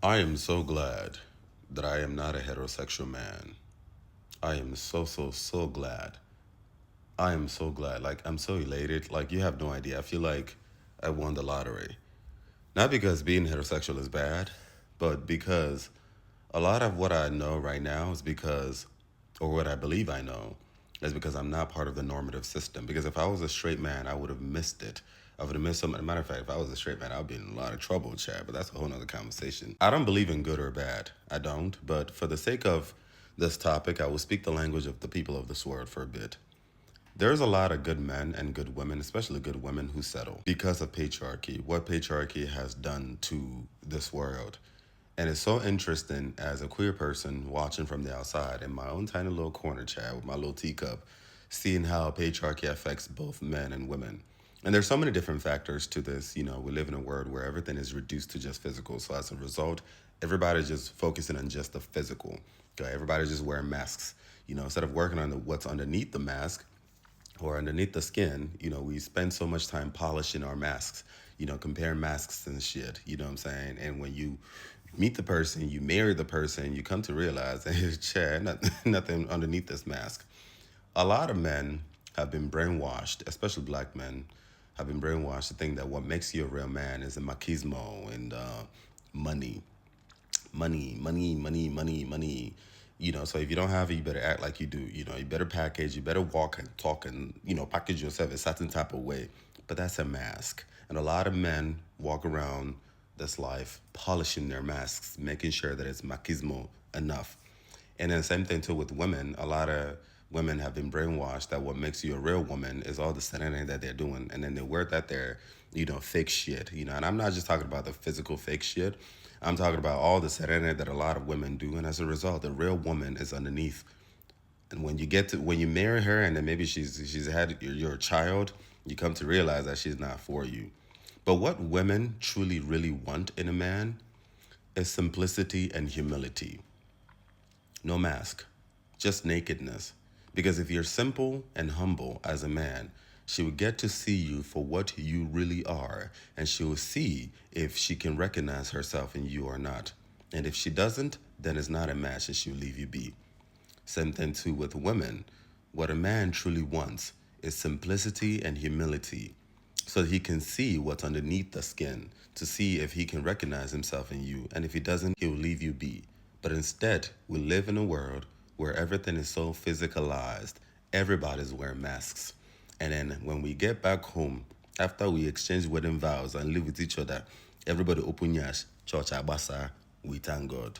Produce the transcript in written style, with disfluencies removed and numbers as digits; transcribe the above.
I am so glad that I am not a heterosexual man. I am so glad. I am so glad. Like, I'm so elated. Like, you have no idea. I feel like I won the lottery. Not because being heterosexual is bad, but because a lot of what I know right now is because, or what I believe I know, is because I'm not part of the normative system. Because if I was a straight man, I would have missed it. I would have missed something. Matter of fact, if I was a straight man, I would be in a lot of trouble, Chad. But that's a whole nother conversation. I don't believe in good or bad. I don't. But for the sake of this topic, I will speak the language of the people of this world for a bit. There's a lot of good men and good women, especially good women, who settle because of patriarchy, what patriarchy has done to this world. And it's so interesting as a queer person watching from the outside in my own tiny little corner, Chad, with my little teacup, seeing how patriarchy affects both men and women. And there's so many different factors to this. You know, we live in a world where everything is reduced to just physical. So as a result, everybody's just focusing on just the physical. Okay, everybody's just wearing masks. You know, instead of working on what's underneath the mask, or underneath the skin, you know, we spend so much time polishing our masks, you know, comparing masks and shit, you know what I'm saying? And when you meet the person, you marry the person, you come to realize that it's Chad, nothing underneath this mask. A lot of men have been brainwashed, especially black men, have been brainwashed to think that what makes you a real man is a machismo and money money. You know, so if you don't have it, you better act like you do. You know, you better package, you better walk and talk and, you know, package yourself a certain type of way. But that's a mask. And a lot of men walk around this life polishing their masks, making sure that it's machismo enough. And then same thing too with women. A lot of women have been brainwashed that what makes you a real woman is all the serenity that they're doing, and then they wear that they're, you know, fake shit. You know, and I'm not just talking about the physical fake shit. I'm talking about all the serenity that a lot of women do, and as a result, the real woman is underneath. And when you marry her, and then maybe she's had your child, you come to realize that she's not for you. But what women truly really want in a man is simplicity and humility. No mask, just nakedness. Because if you're simple and humble as a man, she will get to see you for what you really are, and she will see if she can recognize herself in you or not. And if she doesn't, then it's not a match and she'll leave you be. Same thing too with women. What a man truly wants is simplicity and humility so that he can see what's underneath the skin, to see if he can recognize himself in you. And if he doesn't, he'll leave you be. But instead, we live in a world where everything is so physicalized. Everybody's wearing masks. And then when we get back home, after we exchange wedding vows and live with each other, everybody open yash, church abasa, we thank God.